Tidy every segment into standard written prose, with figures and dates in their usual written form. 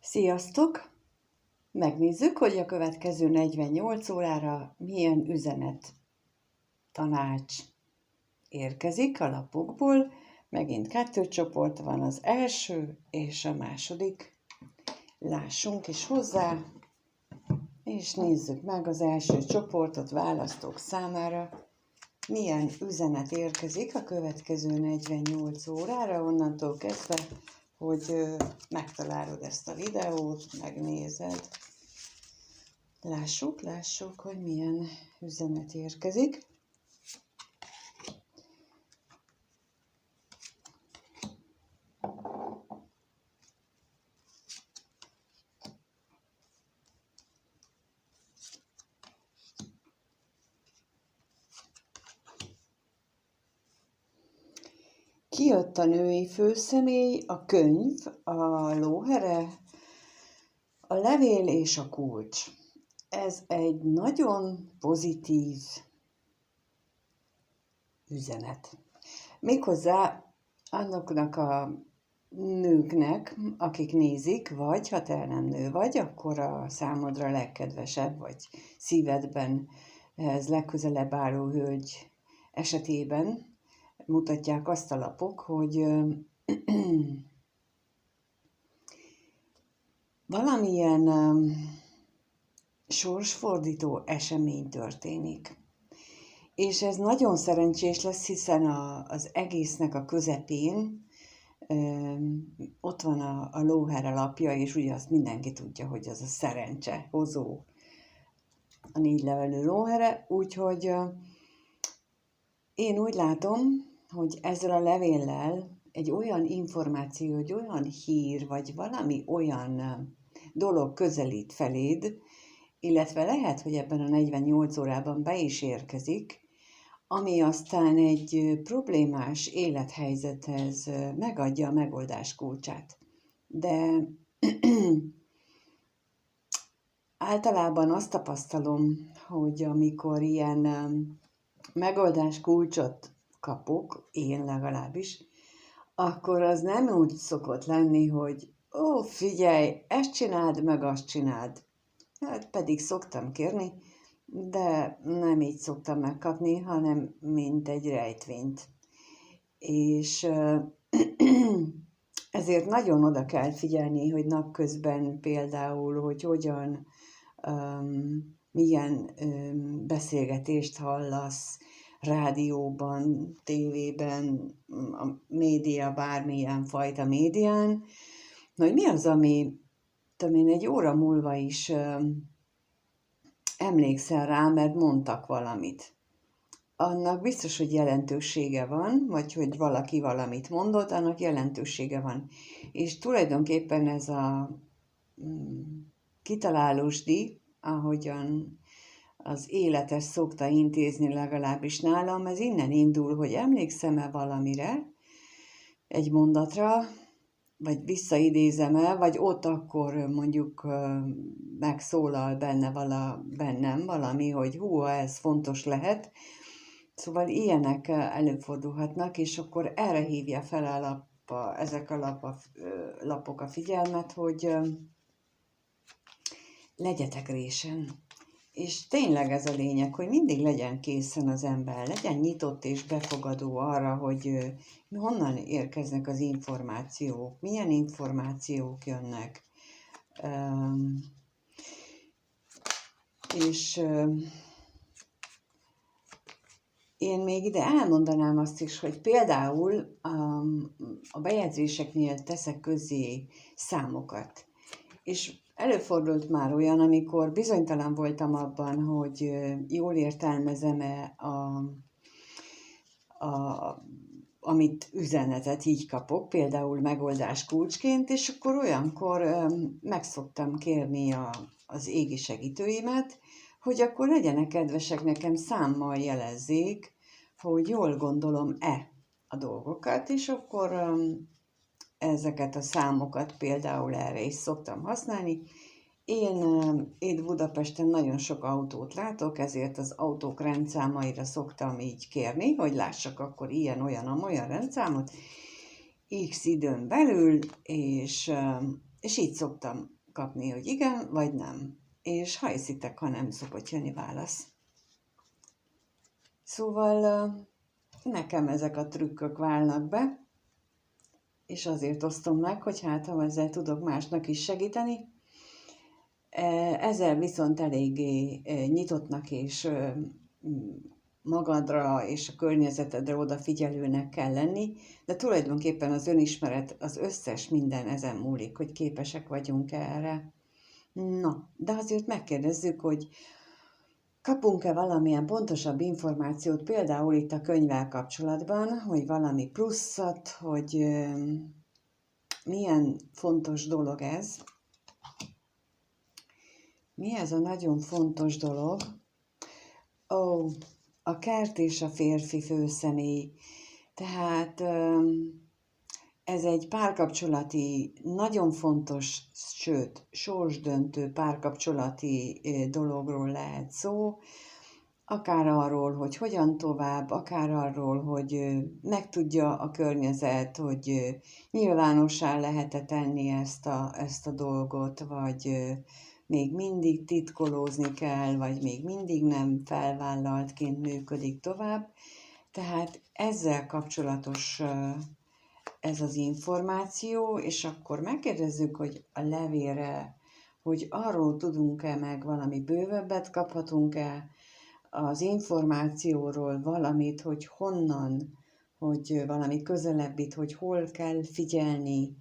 Sziasztok! Megnézzük, hogy a következő 48 órára milyen üzenet, tanács érkezik a lapokból. Megint 2 csoport van, az első és a második. Lássunk is hozzá, és nézzük meg az első csoportot választók számára. Milyen üzenet érkezik a következő 48 órára, onnantól kezdve, hogy megtalálod ezt a videót, megnézed. Lássuk, hogy milyen üzenet érkezik. Kijött a női főszemély, a könyv, a lóhere, a levél és a kulcs. Ez egy nagyon pozitív üzenet. Méghozzá annaknak a nőknek, akik nézik, vagy ha te nem nő vagy, akkor a számodra legkedvesebb, vagy szívedben ez legközelebb álló hölgy esetében mutatják azt a lapok, hogy valamilyen sorsfordító esemény történik. És ez nagyon szerencsés lesz, hiszen az egésznek a közepén ott van a lóher lapja, és ugye azt mindenki tudja, hogy az a szerencse hozó, a 4 levelű lóhere, úgyhogy én úgy látom, hogy ezzel a levéllel egy olyan információ, egy olyan hír, vagy valami olyan dolog közelít feléd, illetve lehet, hogy ebben a 48 órában be is érkezik, ami aztán egy problémás élethelyzethez megadja a megoldás kulcsát. De általában azt tapasztalom, hogy amikor ilyen megoldás kulcsot kapok, én legalábbis, akkor az nem úgy szokott lenni, hogy figyelj, ezt csináld, meg azt csináld. Hát pedig szoktam kérni, de nem így szoktam megkapni, hanem mint egy rejtvényt. És ezért nagyon oda kell figyelni, hogy napközben például, hogy hogyan, milyen beszélgetést hallasz, rádióban, tévében, a média, bármilyen fajta médián, hogy mi az, ami én egy óra múlva is emlékszel rá, mert mondtak valamit. Annak biztos, hogy jelentősége van, vagy hogy valaki valamit mondott, annak jelentősége van. És tulajdonképpen ez a kitalálósdi, ahogyan az életes szokta intézni legalábbis nálam, ez innen indul, hogy emlékszem-e valamire, egy mondatra, vagy visszaidézem-e, vagy ott akkor mondjuk megszólal bennem valami, hogy ez fontos lehet. Szóval ilyenek előfordulhatnak, és akkor erre hívja fel ezek a lapok a figyelmet, hogy legyetek résen. És tényleg ez a lényeg, hogy mindig legyen készen az ember, legyen nyitott és befogadó arra, hogy honnan érkeznek az információk, milyen információk jönnek. És én még ide elmondanám azt is, hogy például a bejegyzéseknél teszek közzé számokat. És előfordult már olyan, amikor bizonytalan voltam abban, hogy jól értelmezem-e amit üzenetet így kapok, például megoldás kulcsként, és akkor olyankor meg szoktam kérni az égi segítőimet, hogy akkor legyenek kedvesek nekem számmal jelezzék, hogy jól gondolom-e a dolgokat, és akkor ezeket a számokat például erre is szoktam használni. Én Budapesten nagyon sok autót látok, ezért az autók rendszámaira szoktam így kérni, hogy lássak akkor ilyen, olyan rendszámot X időn belül, és És így szoktam kapni, hogy igen, vagy nem. És ha hiszitek, ha nem, szokott jönni válasz. Szóval nekem ezek a trükkök válnak be, és azért osztom meg, hogy hát ha ezzel tudok másnak is segíteni. Ezzel viszont eléggé nyitottnak és magadra és a környezetedre odafigyelőnek kell lenni, de tulajdonképpen az önismeret, az összes minden ezen múlik, hogy képesek vagyunk erre. Na, de azért megkérdezzük, hogy kapunk-e valamilyen pontosabb információt, például itt a könyvvel kapcsolatban, hogy valami pluszat, hogy milyen fontos dolog ez. Mi ez a nagyon fontos dolog? A kert és a férfi főszemély. Tehát ez egy párkapcsolati, nagyon fontos, sőt, sorsdöntő párkapcsolati dologról lehet szó, akár arról, hogy hogyan tovább, akár arról, hogy megtudja a környezet, hogy nyilvánossá lehet tenni ezt a dolgot, vagy még mindig titkolózni kell, vagy még mindig nem felvállaltként működik tovább. Tehát ezzel kapcsolatos ez az információ, és akkor megkérdezzük, hogy a levélre, hogy arról tudunk-e meg valami bővebbet, kaphatunk-e az információról valamit, hogy honnan, hogy valami közelebbit, hogy hol kell figyelni,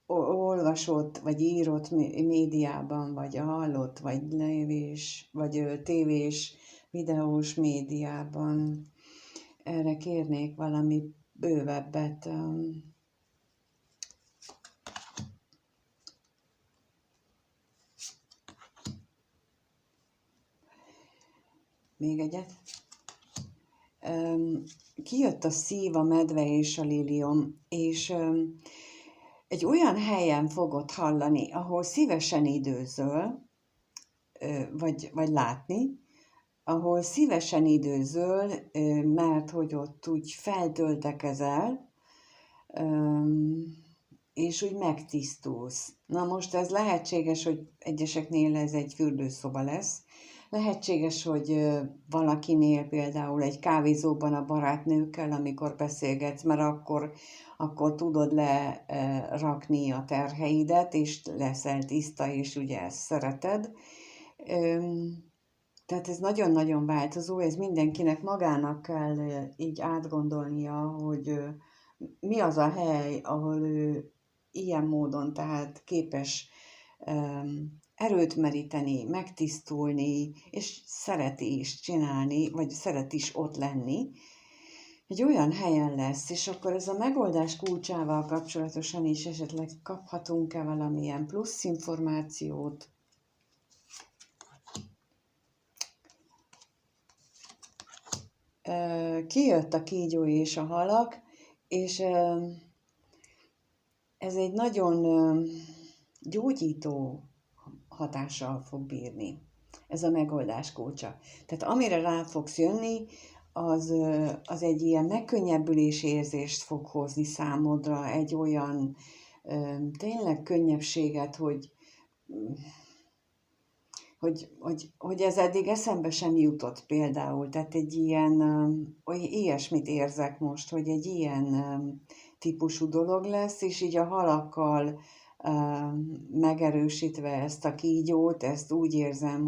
olvasott, vagy írott médiában, vagy hallott, vagy lévés, vagy tévés, videós médiában. Erre kérnék valami bővebbet. Még egyet. Kijött a szív, a medve és a liliom, és egy olyan helyen fogod hallani, ahol szívesen időzöl, vagy látni, ahol szívesen időzöl, mert hogy ott úgy feltöltekezel, és úgy megtisztulsz. Na most ez lehetséges, hogy egyeseknél ez egy fürdőszoba lesz, lehetséges, hogy valakinél például egy kávézóban a barátnőkkel, amikor beszélgetsz, mert akkor tudod lerakni a terheidet, és leszel tiszta, és ugye ezt szereted. Tehát ez nagyon-nagyon változó, ez mindenkinek magának kell így átgondolnia, hogy mi az a hely, ahol ő ilyen módon tehát képes erőt meríteni, megtisztulni, és szereti is csinálni, vagy szeret is ott lenni. Egy olyan helyen lesz, és akkor ez a megoldás kulcsával kapcsolatosan is esetleg kaphatunk-e valamilyen plusz információt. Kijött a kígyó és a halak, és ez egy nagyon gyógyító hatással fog bírni. Ez a megoldás kulcsa. Tehát amire rá fogsz jönni, az egy ilyen megkönnyebbülés érzést fog hozni számodra, egy olyan tényleg könnyebbséget, hogy ez eddig eszembe sem jutott például. Tehát egy ilyen, ilyesmit érzek most, hogy egy ilyen típusú dolog lesz, és így a halakkal megerősítve ezt a kígyót, ezt úgy érzem,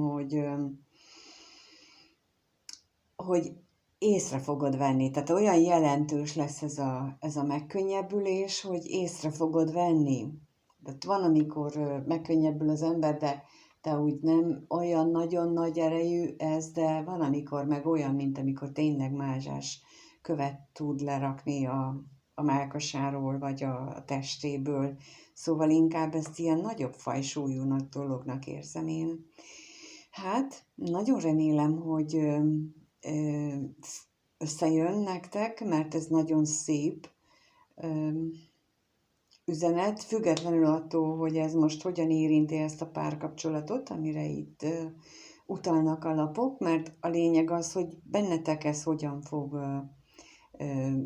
hogy észre fogod venni. Tehát olyan jelentős lesz ez a megkönnyebbülés, hogy észre fogod venni. Tehát van, amikor megkönnyebbül az ember, de úgy nem olyan nagyon nagy erejű ez, de van, amikor meg olyan, mint amikor tényleg mázsás követ tud lerakni a mellkasáról, vagy a testéből. Szóval inkább ezt ilyen nagyobb fajsúlyú dolognak érzem én. Hát, nagyon remélem, hogy összejön nektek, mert ez nagyon szép üzenet, függetlenül attól, hogy ez most hogyan érinti ezt a párkapcsolatot, amire itt utalnak a lapok, mert a lényeg az, hogy bennetek ez hogyan fog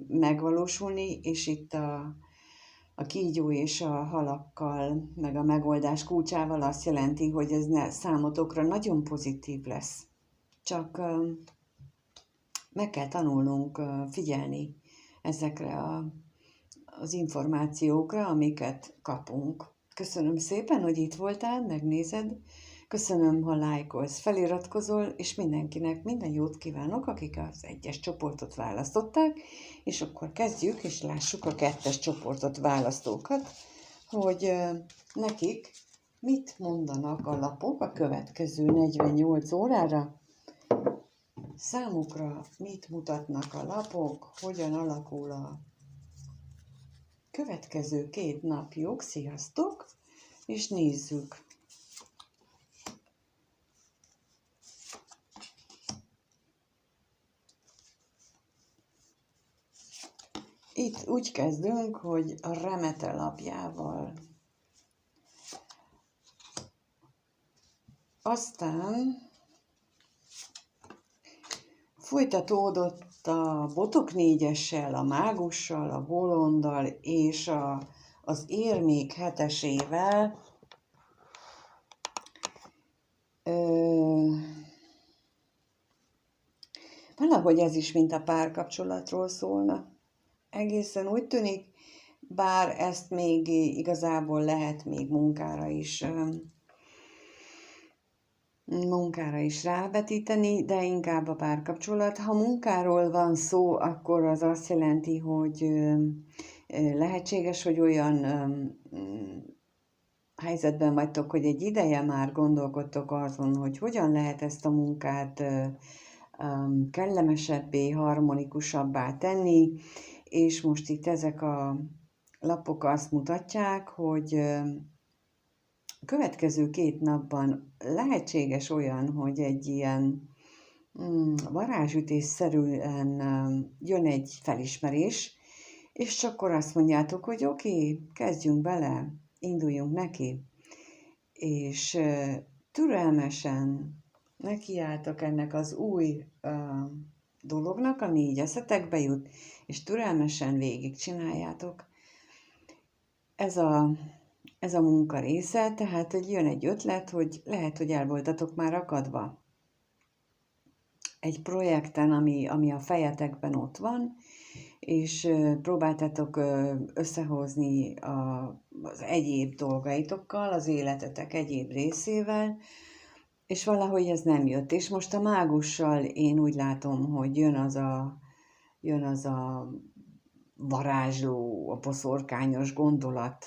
megvalósulni, és itt a kígyó és a halakkal, meg a megoldás kulcsával azt jelenti, hogy ez számotokra nagyon pozitív lesz. Csak meg kell tanulnunk figyelni ezekre az információkra, amiket kapunk. Köszönöm szépen, hogy itt voltál, megnézed. Köszönöm, ha lájkolsz, feliratkozol, és mindenkinek minden jót kívánok, akik az 1-es csoportot választották, és akkor kezdjük, és lássuk a 2-es csoportot választókat, hogy nekik mit mondanak a lapok a következő 48 órára. Számukra mit mutatnak a lapok, hogyan alakul a következő 2 napjuk. Sziasztok, és nézzük! Itt úgy kezdünk, hogy a remete lapjával. Aztán folytatódott a botok 4-essel, a mágussal, a bolonddal és az érmék 7-esével. Valahogy ez is mint a párkapcsolatról szólna. Egészen úgy tűnik, bár ezt még igazából lehet még munkára is rávetíteni, de inkább a párkapcsolat. Ha munkáról van szó, akkor az azt jelenti, hogy lehetséges, hogy olyan helyzetben vagytok, hogy egy ideje már gondolkodtok azon, hogy hogyan lehet ezt a munkát kellemesebbé, harmonikusabbá tenni, és most itt ezek a lapok azt mutatják, hogy a következő 2 napban lehetséges olyan, hogy egy ilyen varázsütésszerűen jön egy felismerés, és akkor azt mondjátok, hogy oké, kezdjünk bele, induljunk neki, és türelmesen nekiálltok ennek az új dolognak, ami így eszetekbe jut, és türelmesen végigcsináljátok. Ez a munka része, tehát hogy jön egy ötlet, hogy lehet, hogy el voltatok már akadva egy projekten, ami a fejetekben ott van, és próbáltátok összehozni az egyéb dolgaitokkal, az életetek egyéb részével, és valahogy ez nem jött. És most a mágussal én úgy látom, hogy jön az a varázsló, a boszorkányos gondolat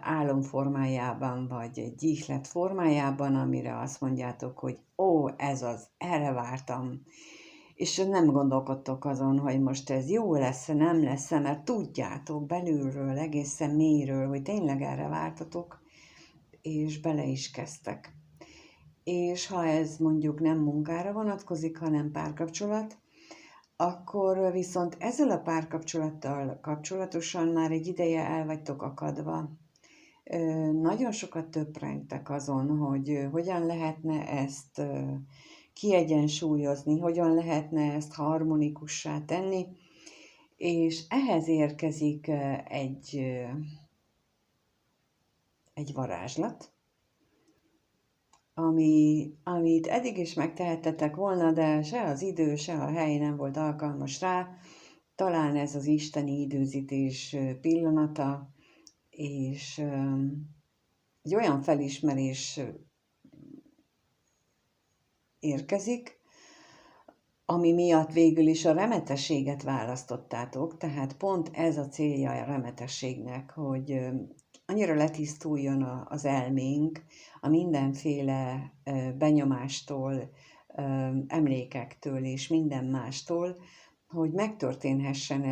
álom formájában, vagy egy ihlet formájában, amire azt mondjátok, hogy ez az, erre vártam. És nem gondolkodtok azon, hogy most ez jó lesz-e, nem lesz-e, mert tudjátok belülről, egészen mélyről, hogy tényleg erre vártatok, és bele is kezdtek. És ha ez mondjuk nem munkára vonatkozik, hanem párkapcsolat, akkor viszont ezzel a párkapcsolattal kapcsolatosan már egy ideje el vagytok akadva. Nagyon sokat töprengtek azon, hogy hogyan lehetne ezt kiegyensúlyozni, hogyan lehetne ezt harmonikussá tenni, és ehhez érkezik egy varázslat, amit eddig is megtehettetek volna, de se az idő, se a hely nem volt alkalmas rá. Talán ez az isteni időzítés pillanata, és egy olyan felismerés érkezik, ami miatt végül is a remetességet választottátok, tehát pont ez a célja a remetességnek, hogy annyira letisztuljon az elménk a mindenféle benyomástól, emlékektől és minden mástól, hogy megtörténhessen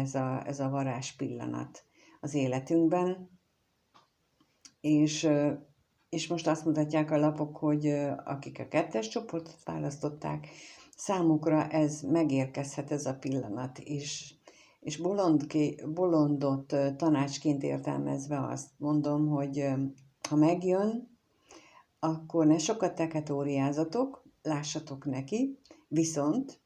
ez a varázs pillanat az életünkben, és most azt mutatják a lapok, hogy akik a 2-es csoportot választották, számukra ez megérkezhet ez a pillanat, és bolondot tanácsként értelmezve azt mondom, hogy ha megjön, akkor ne sokat teketóriázatok, lássatok neki, viszont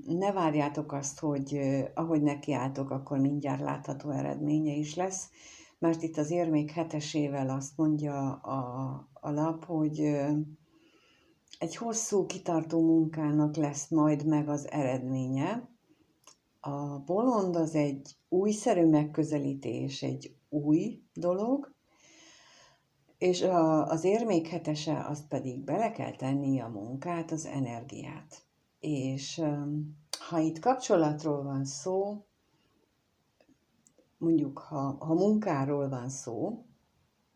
ne várjátok azt, hogy ahogy nekiálltok, akkor mindjárt látható eredménye is lesz, mert itt az érmék hetesével azt mondja a lap, hogy egy hosszú, kitartó munkának lesz majd meg az eredménye. A bolond az egy újszerű megközelítés, egy új dolog, és az érmék hetese azt pedig bele kell tenni a munkát, az energiát. És ha itt kapcsolatról van szó, mondjuk ha munkáról van szó,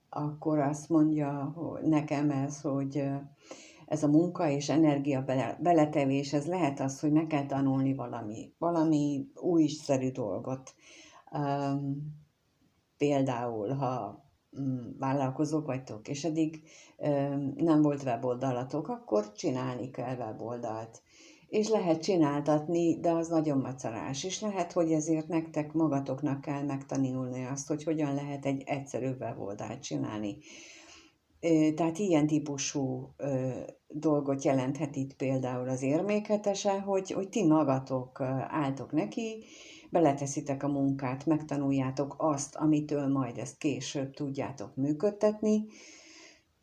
akkor azt mondja hogy nekem ez, hogy ez a munka és energia beletevés, ez lehet az, hogy meg kell tanulni valami újszerű dolgot. Például, ha vállalkozók vagytok, és eddig nem volt weboldalatok, akkor csinálni kell weboldalt. És lehet csináltatni, de az nagyon macerás. És lehet, hogy ezért nektek magatoknak kell megtanulni azt, hogy hogyan lehet egy egyszerű weboldalt csinálni. Tehát ilyen típusú dolgot jelenthet itt például az érmékhetese, hogy ti magatok álltok neki, beleteszitek a munkát, megtanuljátok azt, amitől majd ezt később tudjátok működtetni,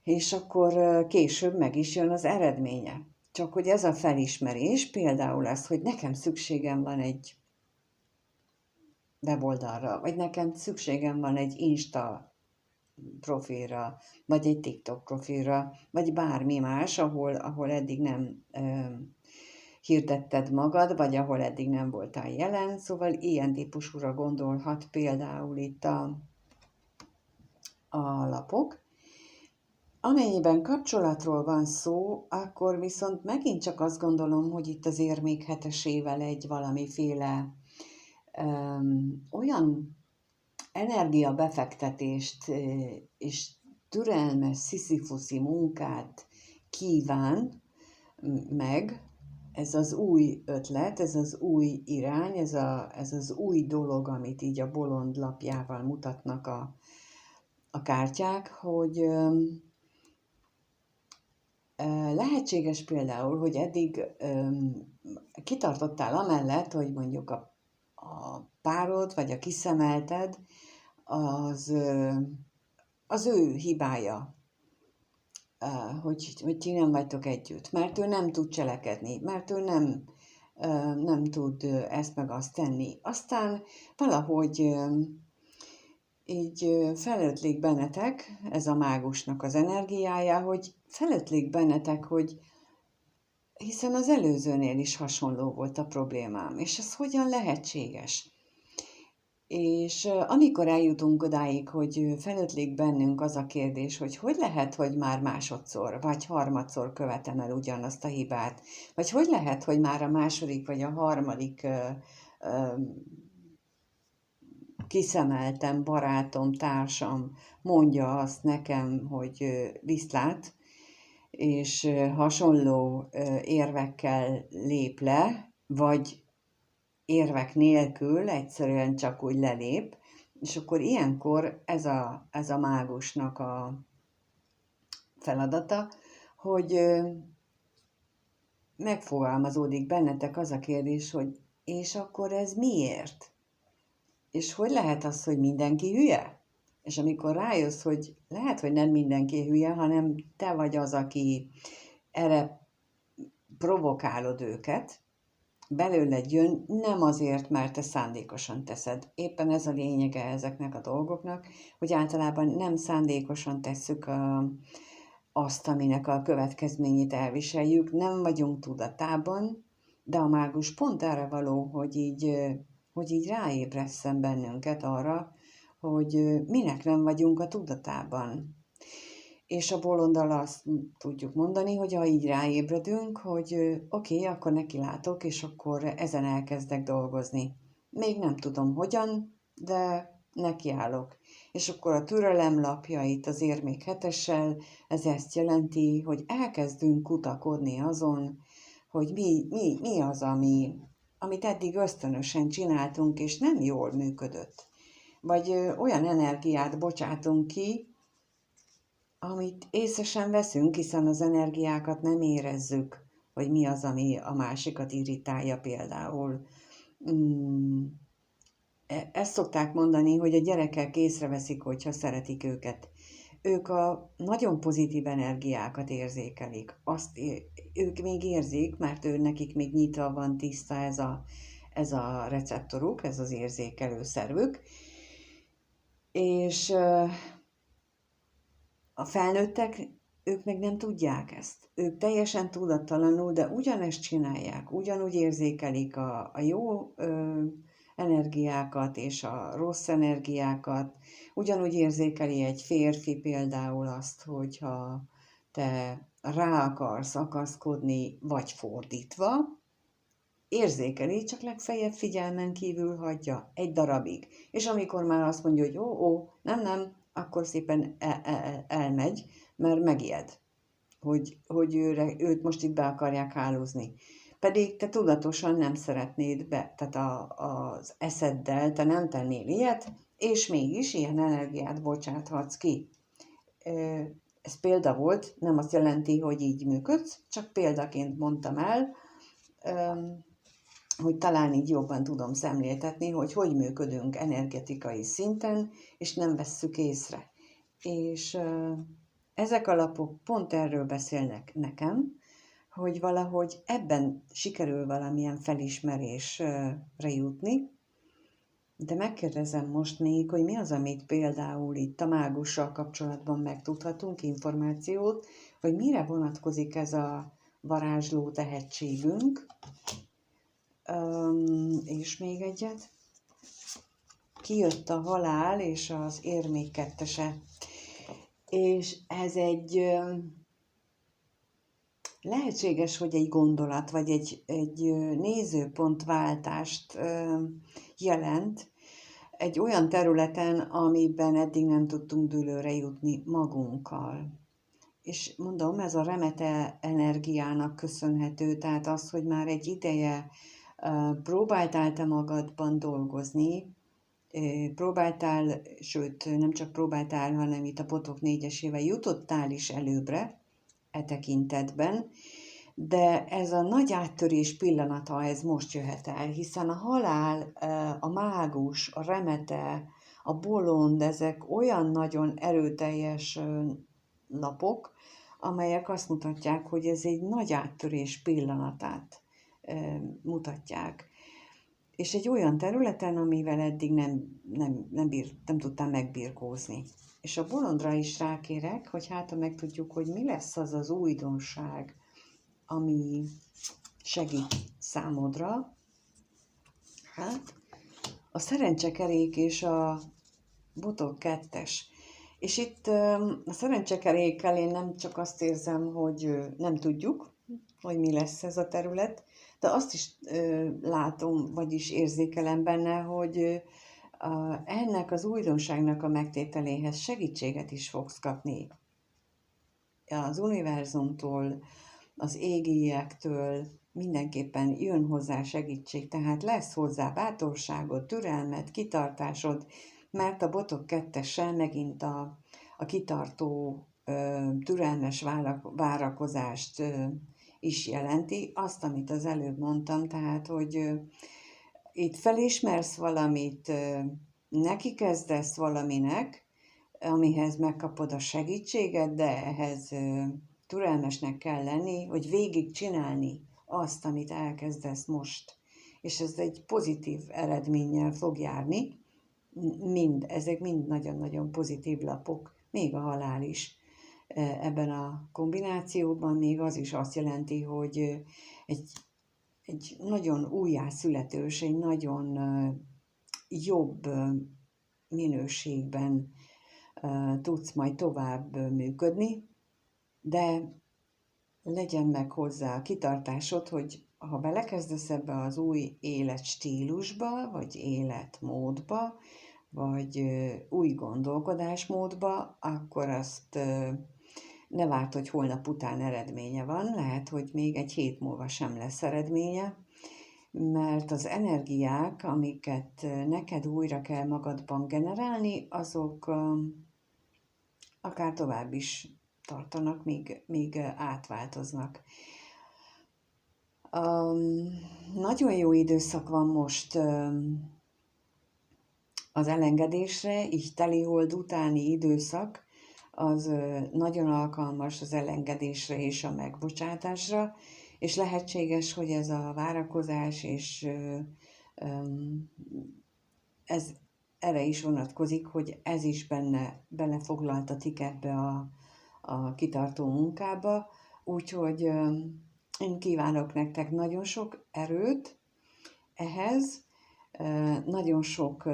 és akkor később meg is jön az eredménye. Csak hogy ez a felismerés, például az, hogy nekem szükségem van egy weboldalra, vagy nekem szükségem van egy Insta profilra, vagy egy TikTok profilra, vagy bármi más, ahol eddig nem hirdetted magad, vagy ahol eddig nem voltál jelen, szóval ilyen típusúra gondolhat például itt a lapok. Amennyiben kapcsolatról van szó, akkor viszont megint csak azt gondolom, hogy itt az érmék hetesével egy valamiféle olyan energiabefektetést és türelmes, sziszifuszi munkát kíván meg, ez az új ötlet, ez az új irány, ez az új dolog, amit így a bolond lapjával mutatnak a kártyák, hogy lehetséges például, hogy eddig kitartottál amellett, hogy mondjuk a párod vagy a kiszemelted, az ő hibája, hogy ti nem vagytok együtt, mert ő nem tud cselekedni, mert ő nem tud ezt meg azt tenni. Aztán valahogy így felötlik bennetek, ez a mágusnak az energiája, hogy felötlik bennetek, hogy hiszen az előzőnél is hasonló volt a problémám, és ez hogyan lehetséges? És amikor eljutunk odáig, hogy felötlik bennünk az a kérdés, hogy lehet, hogy már másodszor, vagy harmadszor követem el ugyanazt a hibát, vagy hogy lehet, hogy már a második, vagy a harmadik kiszemeltem barátom, társam mondja azt nekem, hogy viszlát, és hasonló érvekkel lép le, vagy érvek nélkül egyszerűen csak úgy lelép, és akkor ilyenkor ez a mágusnak a feladata, hogy megfogalmazódik bennetek az a kérdés, hogy és akkor ez miért? És hogy lehet az, hogy mindenki hülye? És amikor rájössz, hogy lehet, hogy nem mindenki hülye, hanem te vagy az, aki erre provokálod őket, belőled jön, nem azért, mert te szándékosan teszed. Éppen ez a lényege ezeknek a dolgoknak, hogy általában nem szándékosan tesszük azt, aminek a következményét elviseljük, nem vagyunk tudatában, de a mágus pont erre való, hogy így ráébresszen bennünket arra, hogy minek nem vagyunk a tudatában. És a bolonddal azt tudjuk mondani, hogy ha így ráébredünk, hogy oké, akkor nekilátok, és akkor ezen elkezdek dolgozni. Még nem tudom hogyan, de nekiállok. És akkor a türelem lapja itt az érmék hetessel, ez ezt jelenti, hogy elkezdünk kutakodni azon, hogy mi az, amit eddig ösztönösen csináltunk, és nem jól működött. Vagy olyan energiát bocsátunk ki, amit észre sem veszünk, hiszen az energiákat nem érezzük, vagy mi az, ami a másikat irritálja például. Mm, Ezt szokták mondani, hogy a gyerekek észreveszik, hogyha szeretik őket. Ők a nagyon pozitív energiákat érzékelik. Ők még érzik, mert nekik még nyitva van, tiszta ez a receptoruk, ez az érzékelő szervük. És a felnőttek, ők meg nem tudják ezt. Ők teljesen tudattalanul, de ugyanezt csinálják, ugyanúgy érzékelik a jó energiákat és a rossz energiákat. Ugyanúgy érzékeli egy férfi például azt, hogyha te rá akarsz akaszkodni, vagy fordítva, érzékeli, csak legfeljebb figyelmen kívül hagyja egy darabig. És amikor már azt mondja, hogy nem, akkor szépen elmegy, mert megijed, hogy őt most itt be akarják hálózni. Pedig te tudatosan nem szeretnéd be, tehát az eszeddel te nem tennél ilyet, és mégis ilyen energiát bocsáthatsz ki. Ez példa volt, nem azt jelenti, hogy így működsz, csak példaként mondtam el, hogy talán így jobban tudom szemléltetni, hogy működünk energetikai szinten, és nem vesszük észre. És ezek a lapok pont erről beszélnek nekem, hogy valahogy ebben sikerül valamilyen felismerésre jutni, de megkérdezem most még, hogy mi az, amit például itt a mágussal kapcsolatban megtudhatunk, információt, hogy mire vonatkozik ez a varázsló tehetségünk. És még egyet. Kijött a halál és az érmék kettese. És ez egy lehetséges, hogy egy gondolat, vagy egy nézőpontváltást jelent egy olyan területen, amiben eddig nem tudtunk dűlőre jutni magunkkal. És mondom, ez a remete energiának köszönhető, tehát az, hogy már egy ideje próbáltál te magadban dolgozni, sőt, nem csak próbáltál, hanem itt a Potok 4-esével jutottál is előbbre e tekintetben, de ez a nagy áttörés pillanata, ez most jöhet el, hiszen a halál, a mágus, a remete, a bolond, ezek olyan nagyon erőteljes napok, amelyek azt mutatják, hogy ez egy nagy áttörés pillanatát mutatják. És egy olyan területen, amivel eddig nem tudtam megbirkózni. És a bolondra is rákérek, hogy hát meg tudjuk, hogy mi lesz az az újdonság, ami segít számodra. Hát a szerencsekerék és a Botok 2-es. És itt a szerencsekerékkel én nem csak azt érzem, hogy nem tudjuk, hogy mi lesz ez a terület, de azt is látom, vagyis érzékelem benne, hogy ennek az újdonságnak a megtételéhez segítséget is fogsz kapni az univerzumtól, az égiektől, mindenképpen jön hozzá segítség, tehát lesz hozzá bátorságod, türelmed, kitartásod, mert a Botok 2-essel megint a kitartó, türelmes várakozást is jelenti, azt, amit az előbb mondtam, tehát, hogy itt felismersz valamit, neki kezdesz valaminek, amihez megkapod a segítséget, de ehhez türelmesnek kell lenni, hogy végig csinálni azt, amit elkezdesz most. És ez egy pozitív eredménnyel fog járni. Ezek mind nagyon-nagyon pozitív lapok, még a halál is. Ebben a kombinációban még az is azt jelenti, hogy egy nagyon újjászületős, egy nagyon jobb minőségben tudsz majd tovább működni, de legyen meg hozzá a kitartásod, hogy ha belekezdesz ebbe az új életstílusba, vagy életmódba, vagy új gondolkodásmódba, akkor azt ne várd, hogy holnap után eredménye van, lehet, hogy még egy hét múlva sem lesz eredménye, mert az energiák, amiket neked újra kell magadban generálni, azok akár tovább is tartanak, míg átváltoznak. Nagyon jó időszak van most az elengedésre, így telihold utáni időszak, az nagyon alkalmas az elengedésre és a megbocsátásra, és lehetséges, hogy ez a várakozás, és ez erre is vonatkozik, hogy ez is belefoglaltatik ebbe a kitartó munkába, úgyhogy én kívánok nektek nagyon sok erőt ehhez, nagyon sok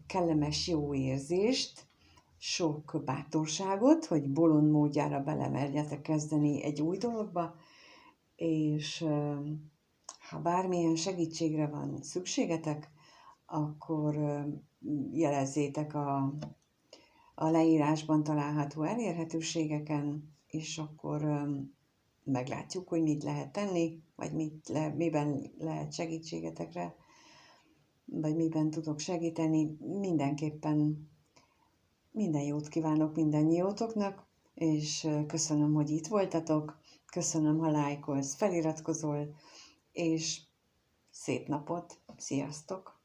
kellemes jó érzést, sok bátorságot, hogy bolond módjára belemerjetek kezdeni egy új dologba, és ha bármilyen segítségre van szükségetek, akkor jelezzétek a leírásban található elérhetőségeken, és akkor meglátjuk, hogy mit lehet tenni, vagy miben lehet segítségetekre, vagy miben tudok segíteni. Mindenképpen minden jót kívánok mindannyiótoknak, és köszönöm, hogy itt voltatok, köszönöm, ha lájkolsz, feliratkozol, és szép napot, sziasztok!